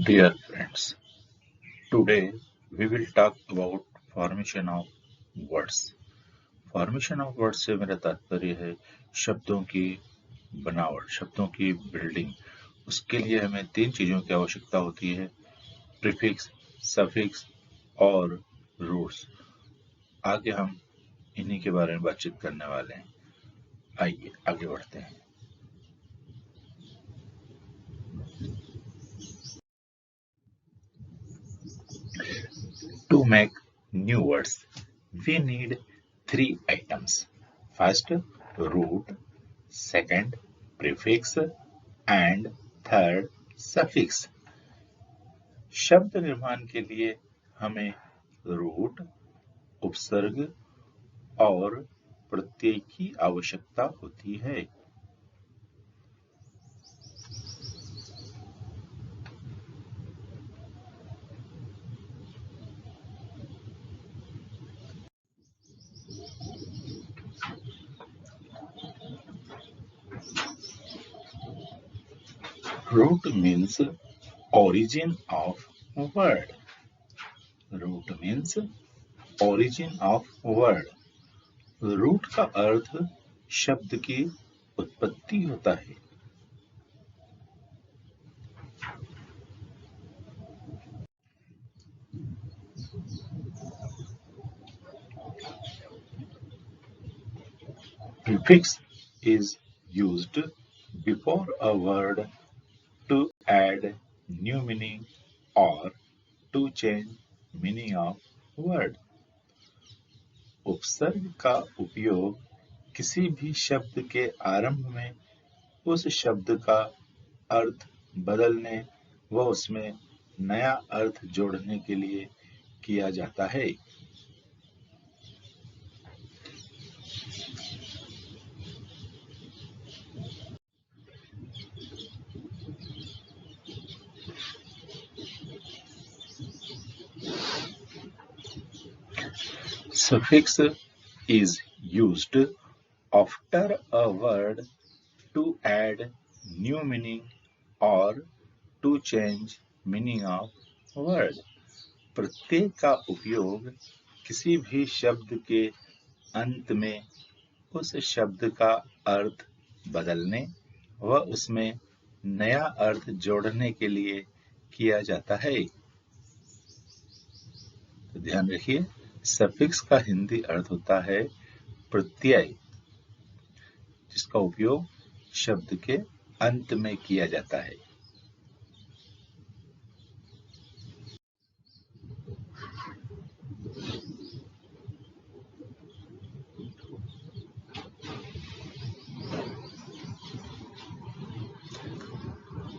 Dear friends, today we will talk about formation of words. Formation of word से मेरा तात्पर्य है शब्दों की बनावट, शब्दों की बिल्डिंग। उसके लिए हमें तीन चीजों की आवश्यकता होती है: प्रीफिक्स, सफिक्स और रूट्स। आगे हम इन्हीं के बारे में बातचीत करने वाले हैं। आइए आगे बढ़ते हैं। To make new words, we need three items. First, root, second, prefix and third, suffix. शब्द निर्माण के लिए हमें रूट, उपसर्ग और प्रत्यय की आवश्यकता होती है। Root means origin of word. Root means origin of word. Root का अर्थ शब्द की उत्पत्ति होता है। Prefix is used before a word to add new meaning or to change meaning of word. उपसर्ग का उपयोग किसी भी शब्द के आरंभ में उस शब्द का अर्थ बदलने व उसमें नया अर्थ जोड़ने के लिए किया जाता है। Suffix is used after a word to add new meaning or to change meaning of word. प्रत्यय का उपयोग किसी भी शब्द के अंत में उस शब्द का अर्थ बदलने व उसमें नया अर्थ जोड़ने के लिए किया जाता है। तो ध्यान रखिए, सफिक्स का हिंदी अर्थ होता है प्रत्यय, जिसका उपयोग शब्द के अंत में किया जाता है।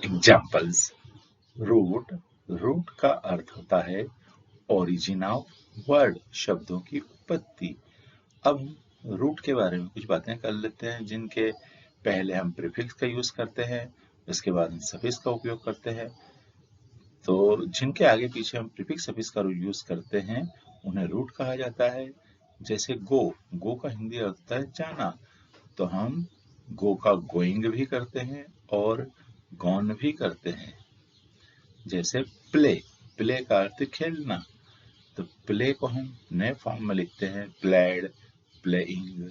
एग्जाम्पल्स: रूट का अर्थ होता है ओरिजिन ऑफ वर्ड, शब्दों की उत्पत्ति। अब रूट के बारे में कुछ बातें कर लेते हैं, जिनके पहले हम प्रीफिक्स का यूज करते हैं, उसके बाद हम सफिक्स का उपयोग करते हैं। तो जिनके आगे पीछे हम प्रीफिक्स सफिक्स का यूज करते हैं उन्हें रूट कहा जाता है। जैसे गो का हिंदी अर्थ होता है जाना, तो हम गो का गोइंग भी करते हैं और गॉन भी करते हैं। जैसे प्ले का अर्थ खेलना, तो प्ले को हम नए फॉर्म में लिखते हैं प्लेड, प्लेइंग।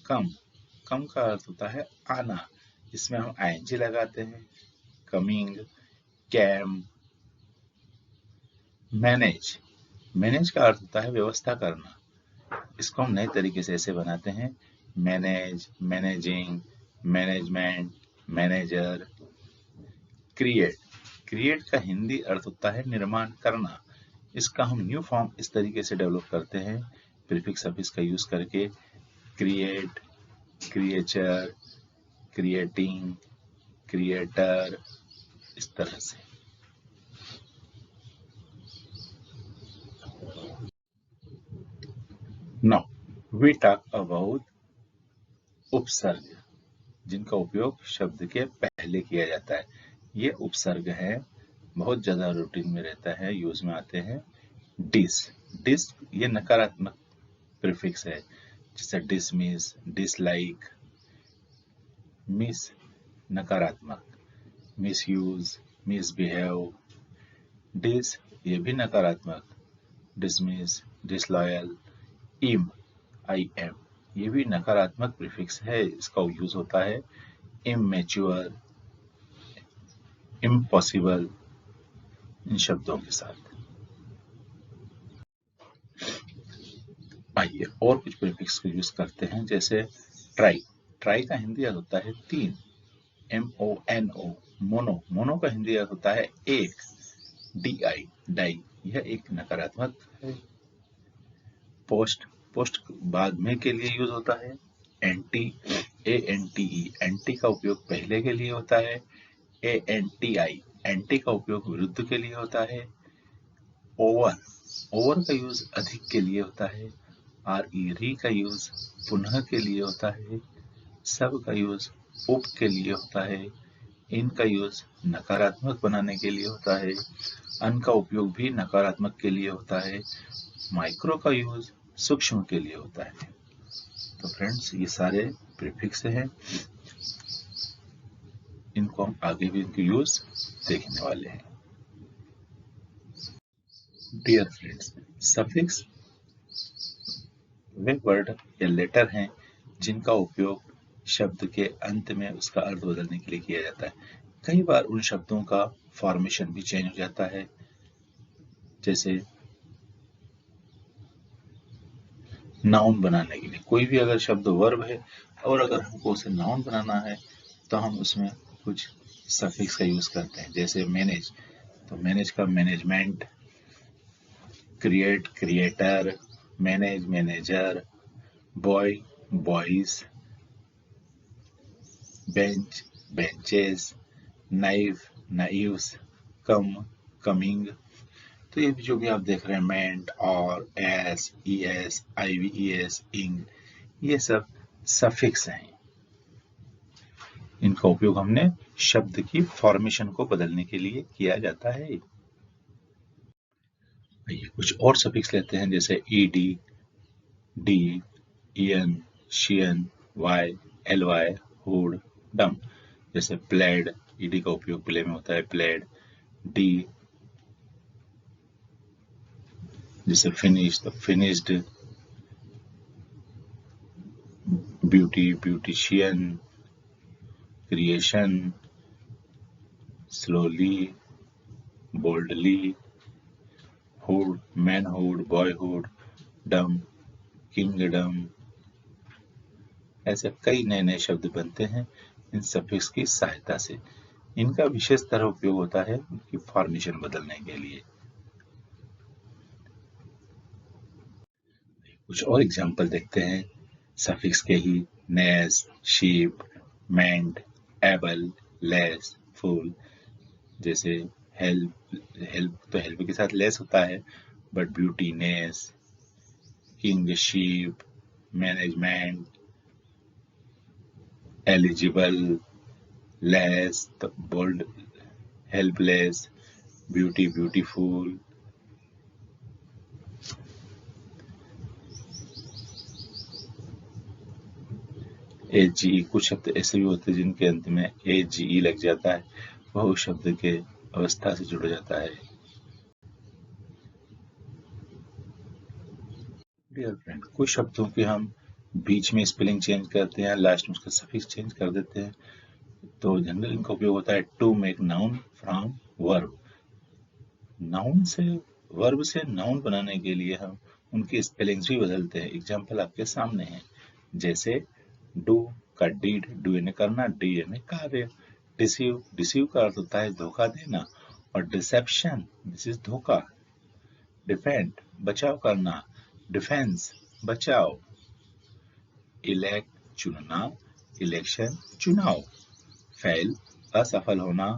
कम का अर्थ होता है आना, इसमें हम आईएनजी लगाते हैं, कमिंग, कैम। मैनेज का अर्थ होता है व्यवस्था करना, इसको हम नए तरीके से ऐसे बनाते हैं manage, managing, management, manager. Create का हिंदी अर्थ होता है निर्माण करना, इसका हम न्यू फॉर्म इस तरीके से डेवलप करते हैं प्रीफिक्स सफिक्स का यूज करके: क्रिएट, क्रिएचर, क्रिएटिंग, क्रिएटर, इस तरह से। नाउ वी टॉक अबाउट उपसर्ग, जिनका उपयोग शब्द के पहले किया जाता है। ये उपसर्ग है, बहुत ज्यादा रूटीन में रहता है, यूज में आते हैं। डिस ये नकारात्मक प्रीफिक्स है, जैसे डिसमिस, डिसलाइक। मिस नकारात्मक, मिसयूज, मिसबिहेव, डिस ये भी नकारात्मक, डिसमिस, डिसलॉयल, इम आई एम ये भी नकारात्मक प्रीफिक्स है, इसका यूज होता है इमैच्योर, इम्पॉसिबल इन शब्दों के साथ। आइए और कुछ प्रीफिक्स को यूज करते हैं, जैसे ट्राई। ट्राई का हिंदी अर्थ होता है तीन, MONO, मोनो। मोनो का हिंदी अर्थ होता है एक, DI, डाई यह एक नकारात्मक है। पोस्ट, पोस्ट बाद में के लिए यूज होता है। एंटी, ANTE, एंटी का उपयोग पहले के लिए होता है। ANTI, एंटी का उपयोग विरुद्ध के लिए होता है। ओवर, ओवर का यूज अधिक के लिए होता है। री का यूज पुनः के लिए होता है। सब का यूज उप के लिए होता है। इन का यूज नकारात्मक बनाने के लिए होता है। अन का उपयोग भी नकारात्मक के लिए होता है। माइक्रो का यूज सूक्ष्म के लिए होता है। तो फ्रेंड्स ये सारे प्रीफिक्स हैं, इनको हम आगे भी इनके यूज देखने वाले हैं। डियर फ्रेंड्स, सफिक्स वे वर्ड या लेटर हैं जिनका उपयोग शब्द के अंत में उसका अर्थ बदलने के लिए किया जाता है। कई बार उन शब्दों का फॉर्मेशन भी चेंज हो जाता है, जैसे नाउन बनाने के लिए। कोई भी अगर शब्द वर्ब है और अगर हमको उसे नाउन बनाना है तो हम उसमें कुछ सफिक्स का यूज करते हैं, जैसे मैनेज, तो मैनेज का management, create, creator, manage, manager, boy, boys, bench, benches, knife, knives, come, coming. तो ये जो भी आप देख रहे हैं, मेंट, और, एस, ईएस, आईवीईएस, इंग, ये सब सफिक्स हैं। इनका उपयोग हमने शब्द की फॉर्मेशन को बदलने के लिए किया जाता है। कुछ और सफिक्स लेते हैं, जैसे ED, D, EN, cian, Y, LY, hood, dom. जैसे प्लेड, ईडी का उपयोग प्ले में होता है, प्लेड। डी जैसे फिनिश, तो finished. Beauty, beautician, creation, slowly, boldly, hood, manhood, boyhood, डम, किंगडम। ऐसे कई नए नए शब्द बनते हैं इन सफिक्स की सहायता से। इनका विशेष तरह उपयोग होता है उनकी फॉर्मेशन बदलने के लिए। कुछ और एग्जाम्पल देखते हैं सफिक्स के ही, ness, ship, ment, able, less, ful. जैसे हेल्प, हेल्प तो हेल्प के साथ लेस होता है, but beauty, ness, king, ship, management, eligible, less तो bold, helpless, beauty, beautiful. AGE, कुछ शब्द ऐसे भी होते हैं जिनके अंत में AGE लग जाता है, वह उस शब्द के अवस्था से जुड़ जाता है। डियर फ्रेंड, कुछ शब्दों के हम बीच में स्पेलिंग चेंज करते हैं, लास्ट में उसका सफिक्स चेंज कर देते हैं, तो जनरल इनका उपयोग होता है to make noun from verb. Noun से, वर्ब से नाउन बनाने के लिए हम उनकी स्पेलिंग्स भी बदलते हैं। एग्जाम्पल आपके सामने है, जैसे डू का डीड, डू यानी करना, डी यानी कार्य। डिसीव, डिसीव का अर्थ होता है धोखा देना, और डिसेप्शन, दिस इज धोखा। डिफेंड, बचाव करना, डिफेंस, बचाव। इलेक्ट, चुनना, इलेक्शन, चुनाव। फेल, असफल होना,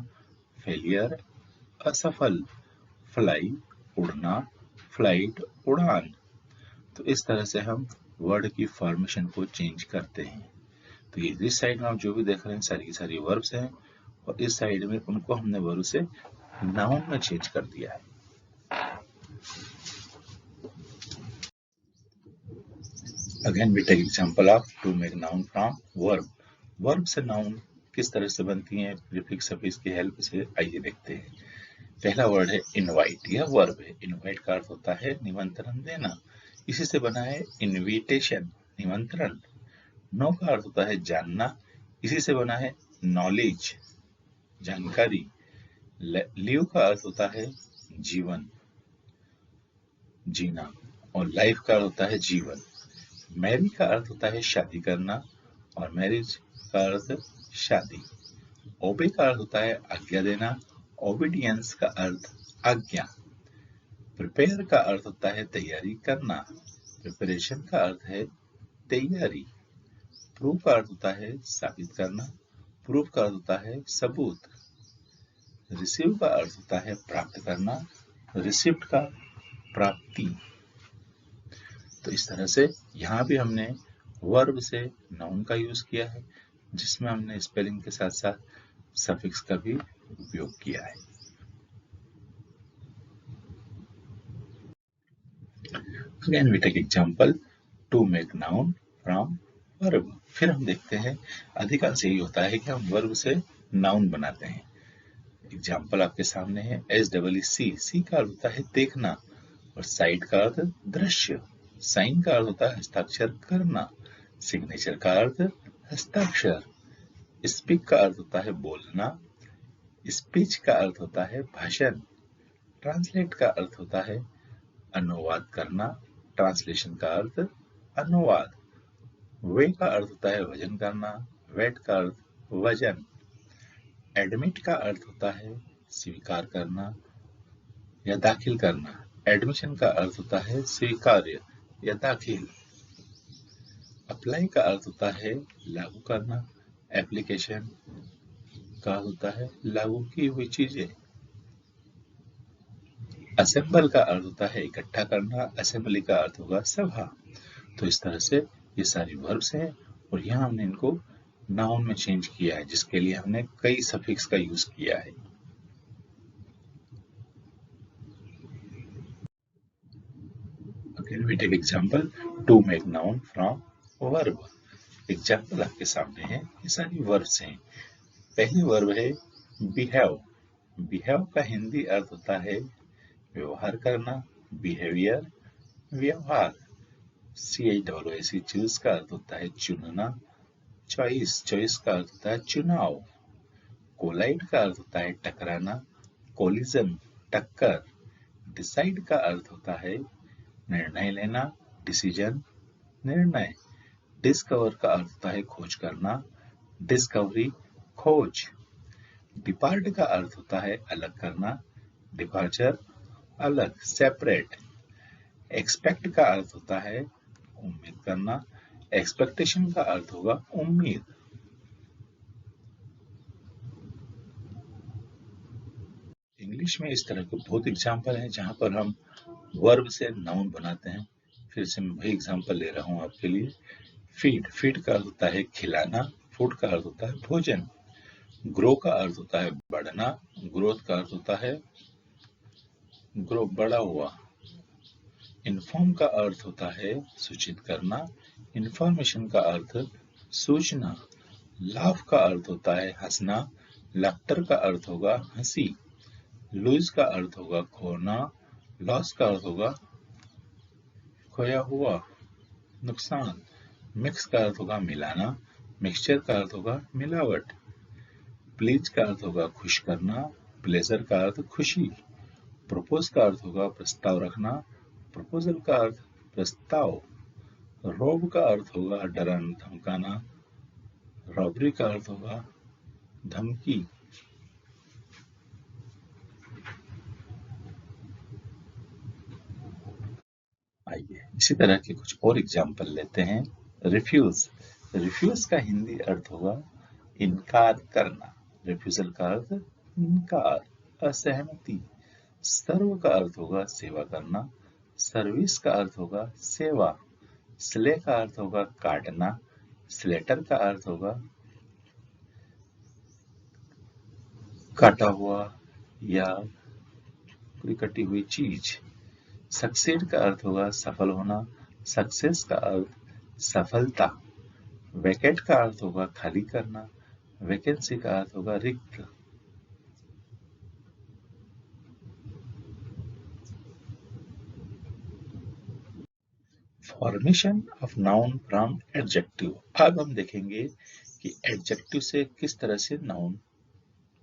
फेलियर, असफल। फ्लाई, उड़ना, फ्लाइट, उड़ान। तो इस तरह से हम वर्ड की फॉर्मेशन को चेंज करते हैं। तो ये इस साइड में आप जो भी देख रहे हैं सारी की सारी वर्ब्स हैं, और इस साइड में उनको हमने वर्ब से नाउन में चेंज कर दिया है। Again we take example of to make noun from verb. Verb से नाउन किस तरह से बनती हैं प्रीफिक्स सफिक्स की हेल्प से, आइए देखते हैं। पहला वर्ड है इनवाइट, यह वर्ब है। इनवाइट का अर्थ होता है निमंत्रण देना, इसी से बना है इनविटेशन, निमंत्रण। नो का अर्थ होता है जानना, इसी से बना है नॉलेज, जानकारी। लिव का अर्थ होता है जीवन, जीना, और लाइफ का अर्थ होता है जीवन। मैरी का अर्थ होता है शादी करना, और मैरिज का अर्थ शादी। ओबे का अर्थ होता है आज्ञा देना, ओबीडियंस का अर्थ आज्ञा। प्रिपेयर का अर्थ होता है तैयारी करना, प्रिपरेशन का अर्थ है तैयारी। प्रूव का अर्थ होता है साबित करना, प्रूफ का अर्थ होता है सबूत। रिसीव का अर्थ होता है प्राप्त करना, रिसिप्ट का प्राप्ति। तो इस तरह से यहाँ भी हमने वर्ब से नाउन का यूज किया है, जिसमें हमने स्पेलिंग के साथ साथ सफिक्स का भी उपयोग किया है। Again we take example to make noun from verb। फिर हम देखते हैं, अधिकांश यही होता है कि हम वर्ब से नाउन बनाते हैं। एग्जाम्पल आपके सामने है, SEEC, सी का अर्थ होता है देखना, और साइट का अर्थ दृश्य। साइन का अर्थ होता है हस्ताक्षर करना, सिग्नेचर का अर्थ हस्ताक्षर। स्पीक का अर्थ होता है बोलना, स्पीच का अर्थ होता है भाषण। ट्रांसलेट का अर्थ होता है अनुवाद करना, ट्रांसलेशन का अर्थ अनुवाद। वे का अर्थ होता है वजन करना, वेट का अर्थ वजन। एडमिट का अर्थ होता है स्वीकार करना या दाखिल करना, एडमिशन का अर्थ होता है स्वीकार्य या दाखिल। अप्लाई का अर्थ होता है लागू करना, एप्लीकेशन का होता है लागू की हुई चीजें। असेंबल का अर्थ होता है इकट्ठा करना, असेंबली का अर्थ होगा सभा। तो इस तरह से ये सारी वर्ब्स हैं, और यहाँ हमने इनको नाउन में चेंज किया है, जिसके लिए हमने कई सफिक्स का यूज किया है। Again we take example to make noun from verb। Example आपके सामने है, ये सारी वर्ब्स हैं। पहली वर्ब है बिहेव। बिहेव का हिंदी अर्थ होता है व्यवहार करना, बिहेवियर, व्यवहार। CHOOC, चूज का अर्थ होता है चुनना, चॉइस, चॉइस का अर्थ होता है चुनाव। कोलाइड का अर्थ होता है टकराना, कोलिजन, टक्कर। डिसाइड का अर्थ होता है निर्णय लेना, डिसीजन, निर्णय। डिस्कवर का अर्थ होता है खोज करना, डिस्कवरी, खोज। डिपार्ट का अर्थ होता है अलग करना, डिपार्चर, अलग, सेपरेट। एक्सपेक्ट का अर्थ होता है उम्मीद करना, एक्सपेक्टेशन का अर्थ होगा उम्मीद। इंग्लिश में इस तरह के बहुत एग्जाम्पल हैं जहां पर हम वर्ब से नाउन बनाते हैं। फिर से मैं वही एग्जाम्पल ले रहा हूं आपके लिए। फीड, फीड का अर्थ होता है खिलाना, फूड का अर्थ होता है भोजन। ग्रो का अर्थ होता है बढ़ना, ग्रोथ का अर्थ होता है ग्रो, बड़ा हुआ। इन्फॉर्म का अर्थ होता है सूचित करना, इंफॉर्मेशन का अर्थ सूचना। लाफ का अर्थ होता है हंसना, लाफ्टर का अर्थ होगा हंसी। लूज का अर्थ होगा खोना, लॉस का अर्थ होगा खोया हुआ, नुकसान। मिक्स का अर्थ होगा मिलाना, मिक्सचर का अर्थ होगा मिलावट। प्लीज का अर्थ होगा खुश करना, प्लेजर का अर्थ खुशी। प्रपोज का अर्थ होगा प्रस्ताव रखना, प्रपोजल का अर्थ प्रस्ताव। रोब का अर्थ होगा डराना धमकाना, रॉबरी का अर्थ होगा धमकी। आइए इसी तरह के कुछ और एग्जाम्पल लेते हैं। रिफ्यूज, रिफ्यूज का हिंदी अर्थ होगा इनकार करना, रिफ्यूजल का अर्थ इनकार, असहमति। सर्व का अर्थ होगा सेवा करना, सर्विस का अर्थ होगा सेवा। स्ले का अर्थ होगा काटना, स्लेटर का अर्थ होगा काटा हुआ या कोई कटी हुई चीज। सक्सेड का अर्थ होगा सफल होना, सक्सेस का अर्थ सफलता। वैकेट का अर्थ होगा खाली करना, वैकेंसी का अर्थ होगा रिक्त। Formation of noun from adjective. अब हम देखेंगे कि एडजेक्टिव से किस तरह से नाउन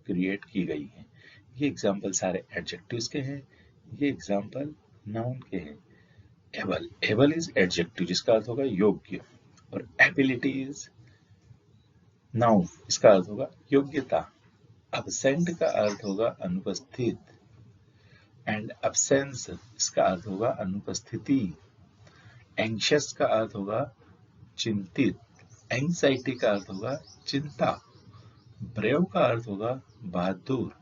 क्रिएट की गई है। ये एग्जाम्पल सारे एडजेक्टिव्स के हैं, ये एग्जाम्पल नाउन के हैं। एबल, एबल इज एडजेक्टिव जिसका अर्थ होगा योग्य, और एबिलिटी इज नाउन, इसका अर्थ होगा योग्यता। अब्सेंट का अर्थ होगा अनुपस्थित, एंड अब्सेंस इसका अर्थ होगा अनुपस्थिति। एंशियस का अर्थ होगा चिंतित, एंग्जाइटी का अर्थ होगा चिंता। ब्रेव का अर्थ होगा बहादुर,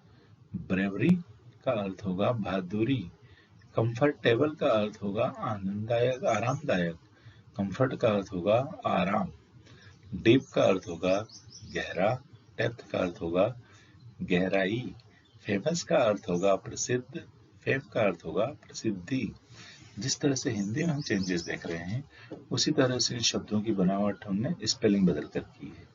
ब्रेवरी का अर्थ होगा बहादुरी। कंफर्टेबल का अर्थ होगा आनंददायक, आरामदायक, कंफर्ट का अर्थ होगा आराम। डीप का अर्थ होगा गहरा, डेप्थ का अर्थ होगा गहराई। फेमस का अर्थ होगा प्रसिद्ध, फेम का अर्थ होगा प्रसिद्धि। जिस तरह से हिंदी में हम चेंजेस देख रहे हैं, उसी तरह से इन शब्दों की बनावट हमने स्पेलिंग बदल कर की है।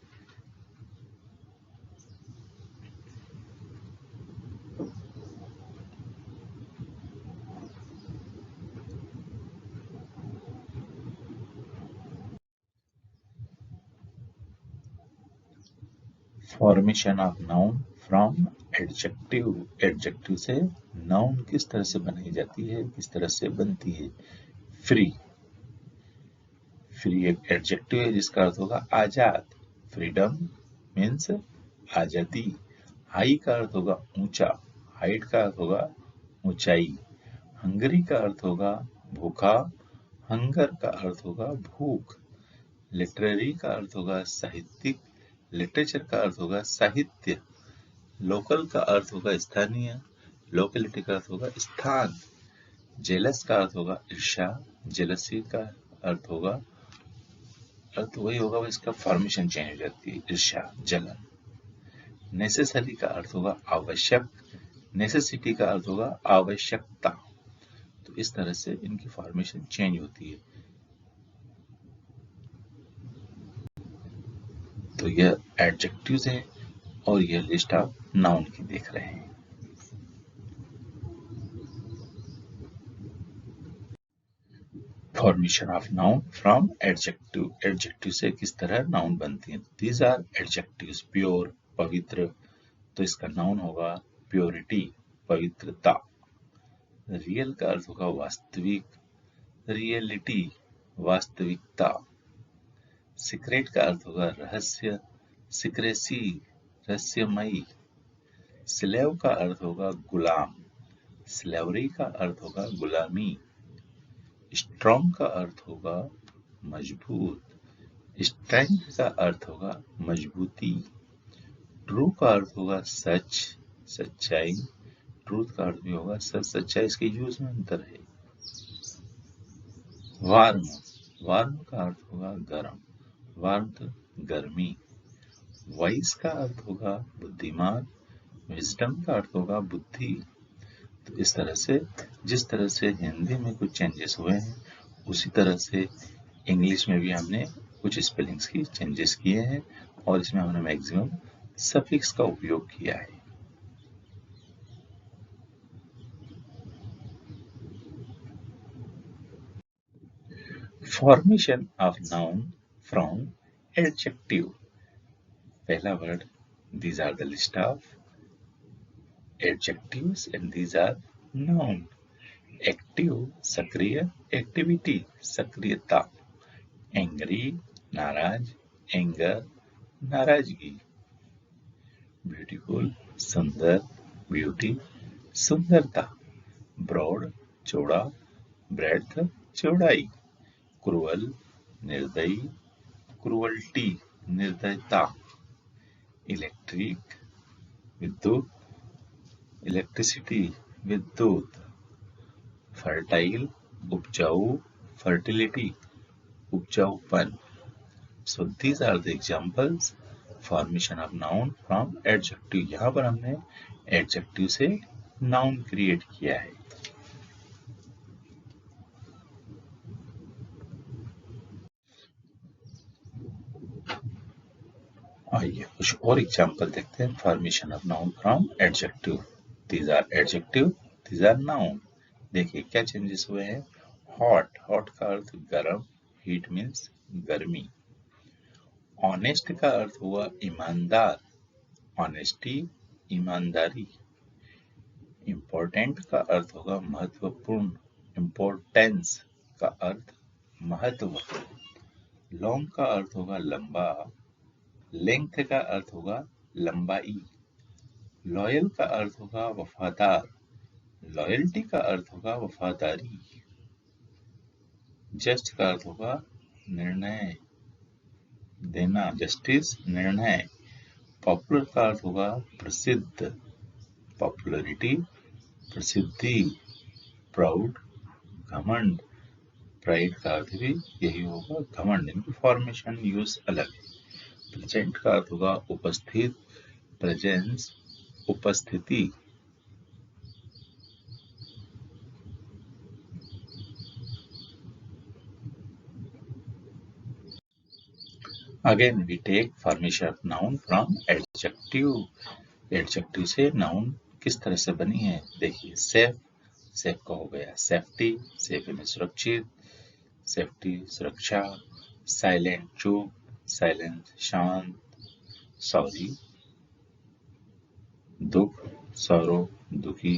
Formation of noun from adjective. Adjective से नाउन किस तरह से बनाई जाती है, किस तरह से बनती है। फ्री, फ्री एक एडजेक्टिव है जिसका अर्थ होगा आजाद। फ्रीडम मीन्स आजादी। हाई का अर्थ होगा ऊंचा, हाइट का अर्थ होगा ऊंचाई। हंगरी का अर्थ होगा भूखा, हंगर का अर्थ होगा भूख। लिटरेरी का अर्थ होगा साहित्यिक, लिटरेचर का अर्थ होगा साहित्य। लोकल का अर्थ होगा स्थानीय, लोकेलिटी का अर्थ होगा स्थान। जेलस का अर्थ होगा ईर्ष्या, जेलसी का अर्थ होगा, अर्थ वही होगा, इसका फॉर्मेशन चेंज हो जाती है, ईर्ष्या, जलन। नेसेसरी का अर्थ होगा आवश्यक, नेसेसिटी का अर्थ होगा आवश्यकता। तो इस तरह से इनकी फॉर्मेशन चेंज होती है। तो यह एडजेक्टिव्स है और यह लिस्ट आप नाउन की देख रहे हैं। Formation of noun from adjective. Adjective से किस तरह नाउन बनती है। These are adjectives. प्योर पवित्र, तो इसका नाउन होगा प्योरिटी, पवित्रता। रियल का अर्थ होगा वास्तविक, रियलिटी, वास्तविकता। सीक्रेट का अर्थ होगा रहस्य, सीक्रेसी, रहस्यमयी। स्लेव का अर्थ होगा गुलाम, स्लेवरी का अर्थ होगा गुलामी। स्ट्रॉन्ग का अर्थ होगा मजबूत, स्ट्रेंथ का अर्थ होगा मजबूती। ट्रू का अर्थ होगा सच, सच्चाई। ट्रूथ का अर्थ भी होगा सच, सच्चाई। इसके यूज में अंतर है। वार्म, वार्म का अर्थ होगा गर्म, वार्मथ गर्मी। वाइज का अर्थ होगा बुद्धिमान, विजडम का अर्थ होगा बुद्धि। तो इस तरह से जिस तरह से हिंदी में कुछ चेंजेस हुए हैं, उसी तरह से इंग्लिश में भी हमने कुछ स्पेलिंग्स की चेंजेस किए हैं, और इसमें हमने मैक्सिमम सफिक्स का उपयोग किया है। Formation of noun from adjective. पहला word, these are the list of adjectives and these are noun. Active सक्रिय, एक्टिविटी सक्रियता। एंग्री नाराज, एंगर नाराजगी। ब्यूटीफुल सुंदर, ब्यूटी सुंदरता। ब्रॉड चौड़ा, ब्रेड्थ चौड़ाई। क्रूअल निर्दयी, क्रूअल्टी निर्दयता। इलेक्ट्रिक विद्युत, इलेक्ट्रिसिटी विद्युत। फर्टाइल उपजाऊ, फर्टिलिटी उपजाऊपन। So these are the examples formation of noun from adjective। यहाँ पर हमने adjective से noun create किया है। आइए कुछ और एग्जाम्पल देखते हैं। Formation of noun from adjective. These are adjective, these are noun. देखिए क्या चेंजेस हुए हैं। हॉट, हॉट का अर्थ गर्म, हीट मीन्स गर्मी। ऑनेस्ट का अर्थ हुआ ईमानदार, ऑनेस्टी ईमानदारी। इम्पोर्टेंट का अर्थ होगा महत्वपूर्ण, इम्पोर्टेंस का अर्थ महत्व। लॉन्ग का अर्थ होगा लंबा, लेंथ का अर्थ होगा लंबाई। लॉयल का अर्थ होगा वफादार, लॉयल्टी का अर्थ होगा वफादारी। जस्ट का अर्थ होगा निर्णय देना, जस्टिस निर्णय। पॉपुलर का अर्थ होगा प्रसिद्ध, पॉपुलरिटी प्रसिद्धि। प्राउड घमंड, प्राइड का अर्थ भी यही होगा घमंड। इनकी फॉर्मेशन यूज अलग है। प्रेजेंट का अर्थ होगा उपस्थित, प्रेजेंस उपस्थिति। Again we take formation of noun from adjective. Adjective से नाउन किस तरह से बनी है देखिए। सेफ, सेफ का हो गया सेफ्टी, सेफ में सुरक्षित, सेफ्टी सुरक्षा। साइलेंट चुप, साइलेंस शांत। सॉरी दुख, सौरो दुखी।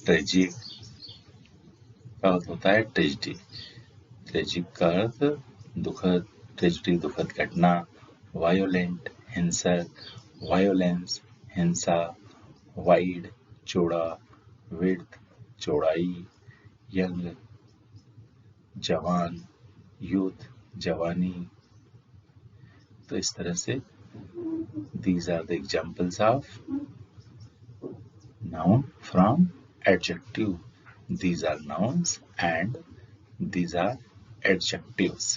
ट्रेजिक का अर्थ होता है ट्रेजिडी, ट्रेजिक का अर्थ दुखद, ट्रेजिडी दुखद घटना। वायोलेंट हिंसक, वायोलेंस हिंसा। वाइड चौड़ा, विड्थ चौड़ाई। यंग जवान, यूथ जवानी। तो इस तरह से these are the examples of noun from adjective. These are nouns and these are adjectives.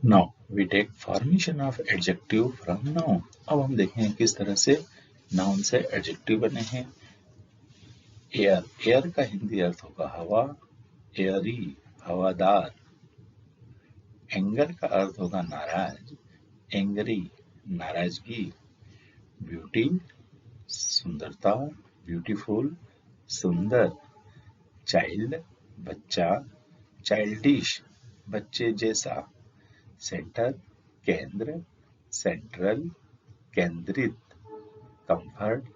Now we take formation of adjective from noun. अब हम देखें किस तरह से noun से adjective बने हैं। एयर, एयर का हिंदी अर्थ होगा हवा, एयरी हवादार। एंगर का अर्थ होगा नाराज, एंगरी नाराजगी। ब्यूटी सुंदरता, ब्यूटीफुल सुंदर। चाइल्ड बच्चा, चाइल्डिश बच्चे जैसा। सेंटर केंद्र, सेंट्रल केंद्रित। कंफर्ट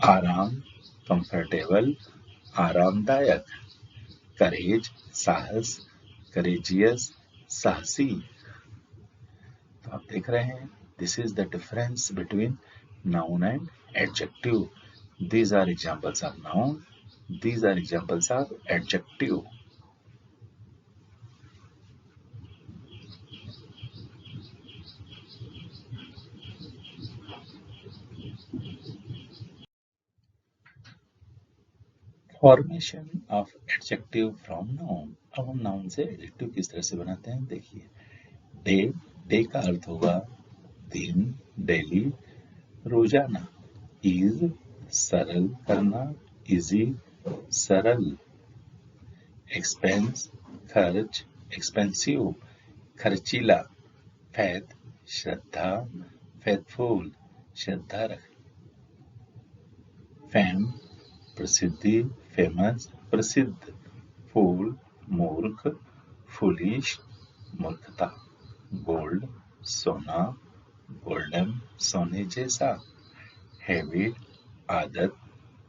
आराम, कंफर्टेबल आरामदायक। करेज साहस, करेजियस साहसी। तो आप देख रहे हैं this is the difference between noun and adjective. These are examples of noun, these are examples of adjective. Formation of adjective from noun. अब हम noun से adjective किस तरह से बनाते हैं देखिए। डे, डे का अर्थ होगा दिन, डेली रोजाना। इज सरल करना, इजी सरल। एक्सपेंस खर्च, एक्सपेंसिव खर्चीला। फैथ श्रद्धा, फेथफुल श्रद्धा रख। फेम प्रसिद्धि, फेमस प्रसिद्ध। फूल मूर्ख, फुलिश मूर्खता। गोल्ड सोना, गोल्डन सोने जैसा। हैबिट आदत,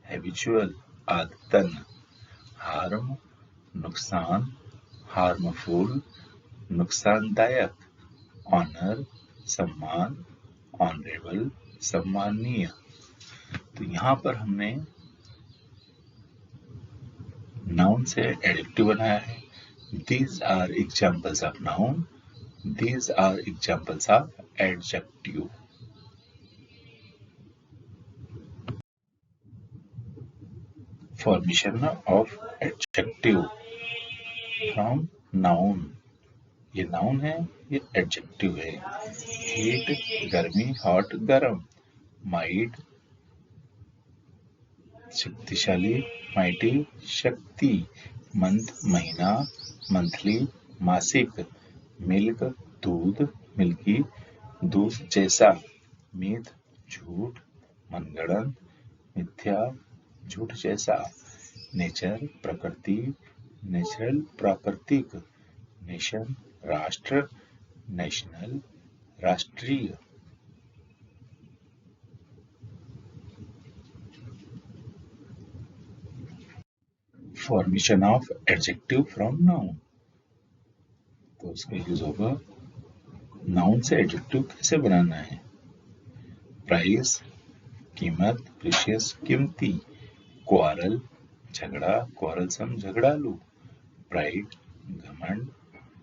हैबिचुअल आदतन। हार्म नुकसान, हार्मफुल नुकसानदायक। ऑनर सम्मान, ऑनरेबल सम्माननीय। तो यहाँ पर हमने नाउन से एडजेक्टिव बनाया है। These are examples of noun, these are examples of adjective. Formation of adjective from noun. ये noun है, ये adjective है। Heat गर्मी, hot गर्म। Mild शक्तिशाली, माइटी, शक्ति, मंथ, महीना, मंथली, मासिक, मिल्क, दूध, मिल्की, दूध जैसा, मिथ, झूठ, मनगढ़ंत, मिथ्या, झूठ जैसा, नेचर, प्रकृति, नेचुरल, प्राकृतिक, नेशन, राष्ट्र, नेशनल, राष्ट्रीय। Formation of adjective from noun, तो उसका यूज होगा नाउन से एडजेक्टिव कैसे बनाना है। प्राइस, कीमत, प्रीशियस, कीमती, क्वारल, झगड़ा, क्वारलसम, झगड़ालू, प्राइड, घमंड,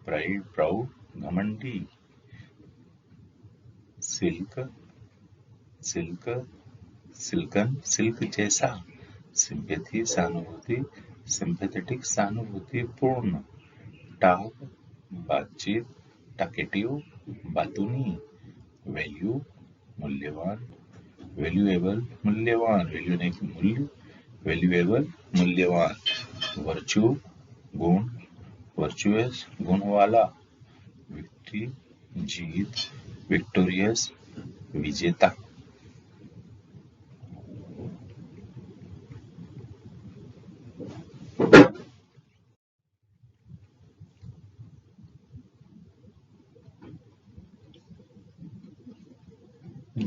प्राइड, प्राउड, घमंडी, सिल्क, सिल्क, सिल्कन, सिल्क जैसा, सिंपैथी, सहानुभूति, सिंपैथेटिक, सहानुभूति पूर्ण, टाक, बातचीत, टाकेटिव, बातूनी, वैल्यू, मूल्यवान, वैल्यूएबल, मूल्यवान, वैल्यू नहीं कि मूल्य, वैल्यूएबल, मूल्यवान, वर्च्यू, गुण, वर्चुअस, गुण वाला, विक्ट्री, जीत, विक्टोरियस, विजेता।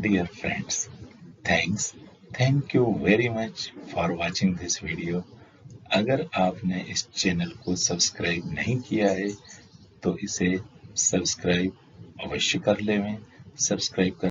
Dear friends, thank you very much for watching this video. अगर आपने इस चैनल को सब्सक्राइब नहीं किया है तो इसे सब्सक्राइब अवश्य कर लें। सब्सक्राइब कर